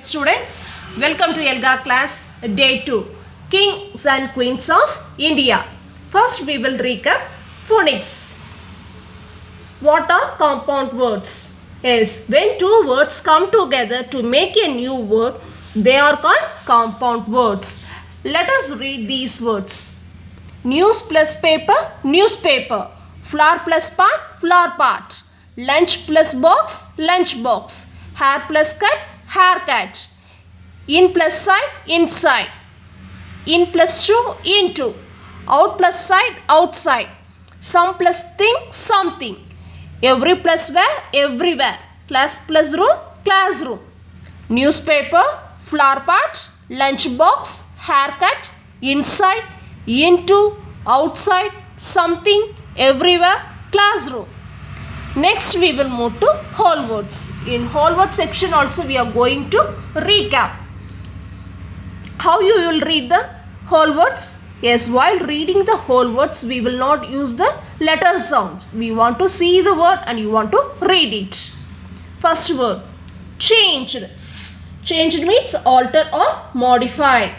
Student, welcome to Elga class day 2, Kings and Queens of India. First we will recap phonics. What are compound words? Yes, when two words come together to make a new word, they are called compound words. Let us read these words. News plus paper, newspaper. Flower plus part, flower part. Lunch plus box, lunch box. Hair plus cut, haircut. In plus side, inside. In plus shoe, into. Out plus side, outside. Some plus thing, something. Every plus where, everywhere. Class plus room, classroom. Newspaper, flower pot, lunch box, haircut, inside, into, outside, something, everywhere, classroom. Next we will move to whole words. In whole word section also we are going to recap. How you will read the whole words? Yes, while reading the whole words we will not use the letter sounds. We want to see the word and you want to read it. First word, changed. Changed means alter or modify.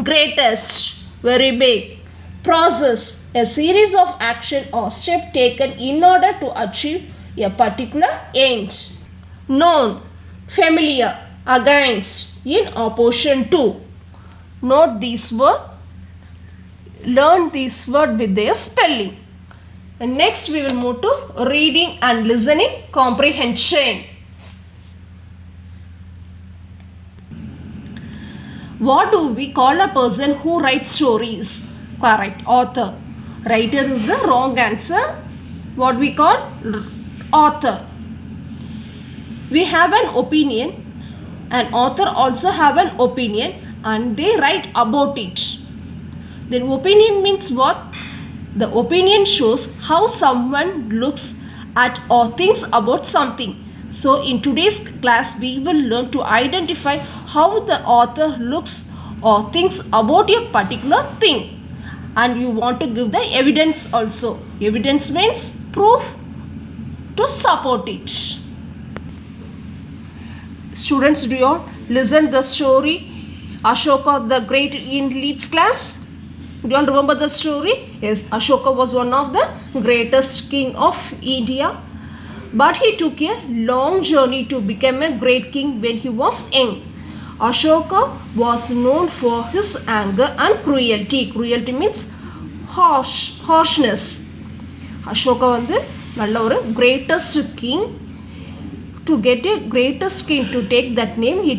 Greatest, very big. Process, a series of action or step taken in order to achieve a particular end. Known, familiar, against, in opposition to. Note this word. Learn this word with their spelling. And next we will move to reading and listening comprehension. What do we call a person who writes stories? Correct, author. Writer is the wrong answer. What we call author. We have an opinion. An author also have an opinion and they write about it. Then opinion means what? The opinion shows how someone looks at or thinks about something. So in today's class we will learn to identify how the author looks or thinks about a particular thing. And you want to give the evidence also. Evidence means proof to support it. Students, do you listen the story Ashoka the Great in Leeds class? Do you all remember the story? Yes, Ashoka was one of the greatest king of India. But he took a long journey to become a great king when he was young. Ashoka was known for his anger and cruelty. Cruelty means harshness. Ashoka வந்து நல்ல ஒரு greatest king. To get a greatest king, to take that name, he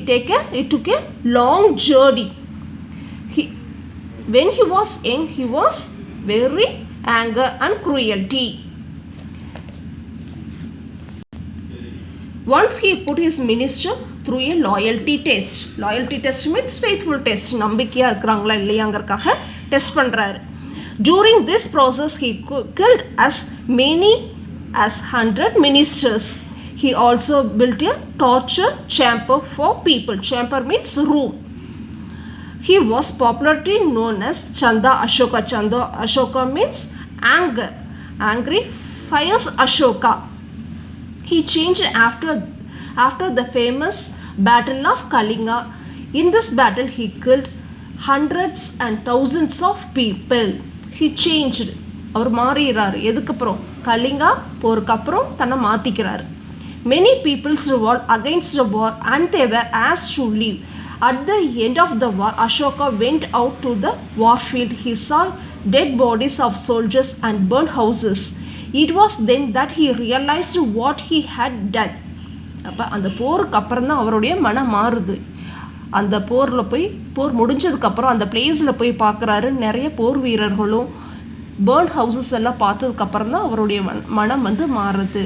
took a long journey. When he was young, he was very anger and cruelty. Once he put his minister through a loyalty test. Loyalty test means faithful test. நம்பிக்கையா இருக்கறாங்களா இல்லையாங்கறதுக்காக test பண்றாரு. During this process he killed as many as 100 ministers. He also built a torture chamber for people. Chamber means room. He was popularly known as Chanda Ashoka. Chanda Ashoka means anger. Angry fires Ashoka. He changed after the famous battle of Kalinga. In this battle he killed hundreds and thousands of people. He changed. அவர் மாறிறாரு. எதுக்கு அப்புறம் கலிங்கா போருக்கு அப்புறம் தன்னை மாத்திக்கிறாரு. Many peoples revolted against the war and they were asked to leave. At the end of the war, Ashoka went out to the war field. He saw dead bodies of soldiers and burned houses. It was then that he realized what he had done. அப்போ அந்த போருக்கு அப்புறம் தான் அவருடைய மனம் மாறுது. அந்த போரில் போய் போர் முடிஞ்சதுக்கப்புறம் அந்த பிளேஸில் போய் பார்க்குறாரு. நிறைய போர் வீரர்களும் பேர்ன் ஹவுசஸ் எல்லாம் பார்த்ததுக்கப்புறம் தான் அவருடைய மனம் வந்து மாறுது.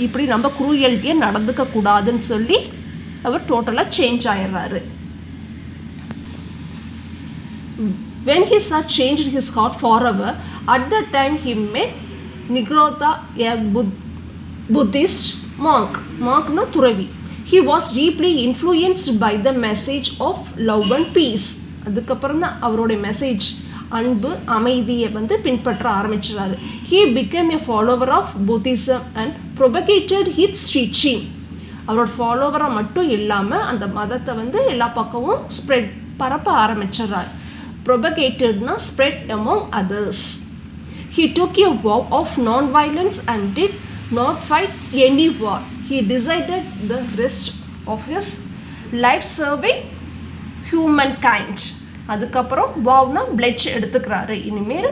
இப்படி நம்ம குரூயல்ட்டியாக நடந்துக்கக்கூடாதுன்னு சொல்லி அவர் டோட்டலாக சேஞ்ச் ஆயிடுறாரு. When he saw changed his heart forever, at that time he met Nigrotha, a Buddhist monk. Monkna Turavi. He was deeply influenced by the message of love and peace. அதுக்கப்புறம் தான் அவருடைய மெசேஜ் அன்பு அமைதியை வந்து பின்பற்ற ஆரம்பிச்சாரு. He became a follower of Buddhism and propagated its teaching. அவரோட ஃபாலோவராக மட்டும் இல்லாமல் அந்த மதத்தை வந்து எல்லா பக்கமும் ஸ்ப்ரெட் பரப்ப ஆரம்பிச்சிடுறார். ப்ரொபகேட்டட்னா spread among others. He took a vow of non-violence and did not fight any war. He decided the rest of his life serving humankind. அதுக்கப்புறம் வாவ்னா பிளட் எடுத்துக்கிறாரு, இனிமேல்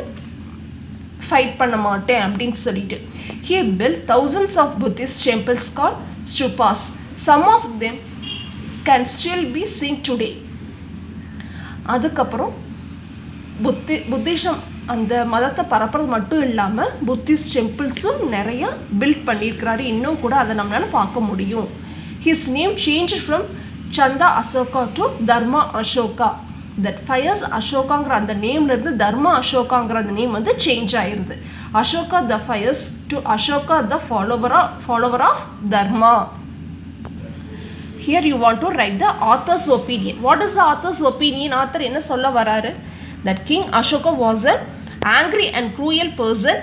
ஃபைட் பண்ண மாட்டேன் அப்படின்னு சொல்லிட்டு. He built thousands of Buddhist temples called stupas. Some of them can still be seen today. அதுக்கப்புறம் Buddhism அந்த மதத்தை பரப்புறது மட்டும் இல்லாமல் புத்திஸ்ட் டெம்பிள்ஸும் நிறையா பில்ட் பண்ணியிருக்கிறாரு. இன்னும் கூட அதை நம்மளால் பார்க்க முடியும். His name change from Chanda Ashoka to Dharma Ashoka. That fierce அசோகாங்கிற அந்த நேம்லேருந்து தர்மா அசோகாங்கிற அந்த நேம் வந்து சேஞ்ச் ஆயிடுது. Ashoka the fierce to Ashoka the follower of Dharma. Here you want to write the author's opinion. What is the author's opinion? Author என்ன சொல்ல வராரு? That King Ashoka was an angry and cruel person,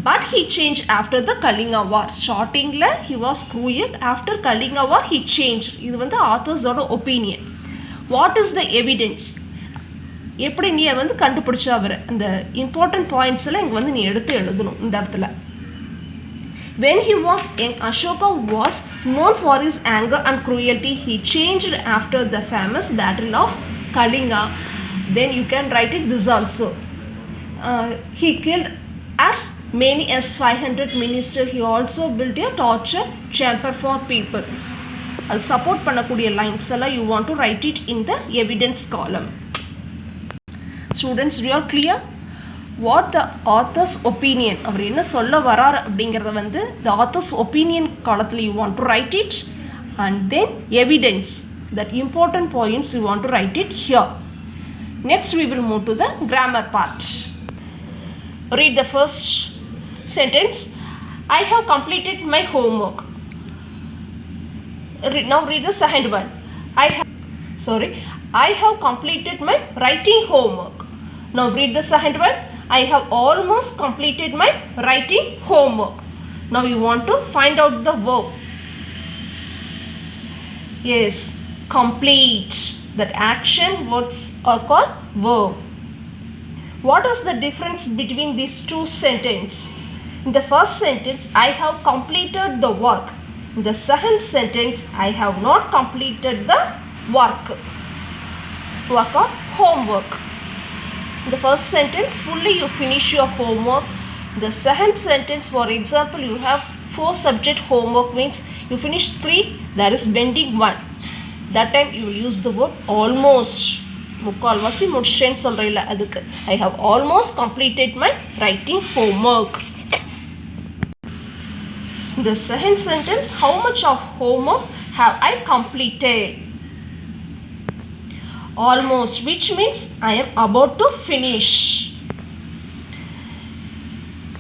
but he changed after the Kalinga war. Startingல he was cruel, after Kalinga war he changed. இது வந்து authorஸோட opinion. What is the evidence? எப்படி நீ வந்து கண்டுபிடிச்சா அவர் அந்த இம்பார்ட்டன்ட் பாயிண்ட்ஸ் எல்லாம் இங்கே வந்து நீ எடுத்து எழுதணும் இந்த இடத்துல. When he was young, Ashoka was known for his anger and cruelty. He changed after the famous battle of Kalinga. Then you can write it this also. He killed as many as 500 ministers. He also built a torture chamber for people. I'll support பண்ணக்கூடிய lines எல்லாம் you want to write it in the evidence column. Students, you are clear? What the author's opinion, அவர் என்ன சொல்ல வரார் அப்படிங்கிறத வந்து the author's opinion காலத்தில் you want to write it, and then evidence, that important points you want to write it here. Next we will move to the grammar part. Read the first sentence. I have completed my homework. Now read the second one. I have completed my writing homework. Now read the second one. I have almost completed my writing homework. Now you want to find out the verb. Yes, complete. That action words are called verb. What is the difference between these two sentences? In the first sentence, I have completed the work. In the second sentence, I have not completed the work. Work or homework. In the first sentence, fully you finish your homework. The second sentence, for example, you have 4 subject homework, means you finish 3, there is pending 1. That time you will use the word almost. முக்கால்வாசி முடிச்சேன்னு சொல்கிறேன் அதுக்கு. I have almost completed my writing homework. In the second sentence, how much of homework have I completed? Almost, which means I am about to finish.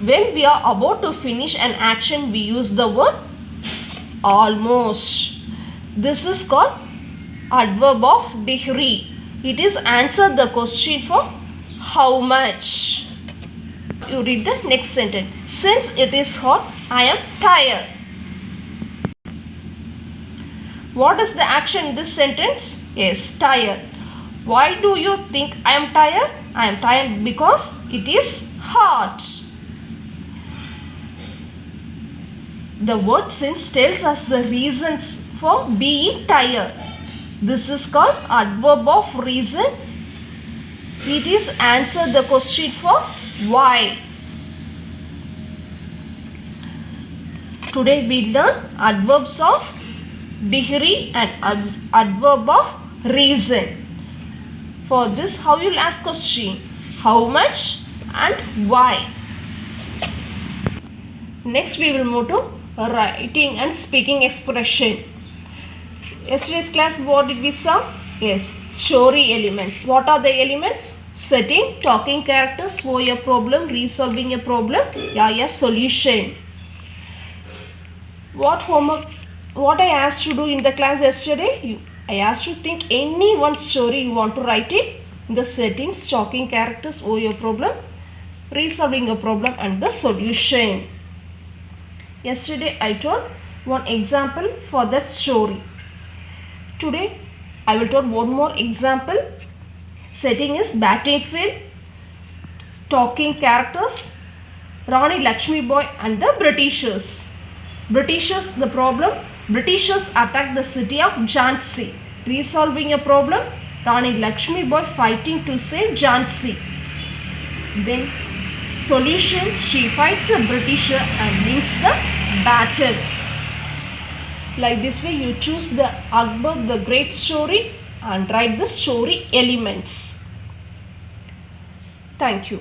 When we are about to finish an action, we use the word almost. This is called adverb of degree. It is answer the question for how much. You read the next sentence. Since it is hot, I am tired. What is the action in this sentence? Yes, tired. Why do you think I am tired? I am tired because it is hot. The word since tells us the reasons for being tired. This is called adverb of reason. It is answer the question for why. Today we learn adverbs of degree and adverb of reason. For this, how you will ask question? How much and why? Next we will move to writing and speaking expression. Yesterday's class, what did we saw? Yes, story elements. What are the elements? Setting, talking characters, for a problem, resolving a problem, yeah, solution. What I asked you to do in the class yesterday? I asked you to think any one story you want to write it. The settings, talking characters, for your problem, resolving a problem, and the solution. Yesterday I told one example for that story. Today I will tell one more example. Setting is battlefield. Talking characters, Rani Lakshmi Bai and the Britishers. Britishers, the problem. Britishers attacked the city of Jhansi. Resolving a problem, Rani Lakshmi Bai fighting to save Jhansi. Then solution, she fights a Britisher and wins the battle. Like this way you choose the Akbar the Great story and write the story elements. Thank you.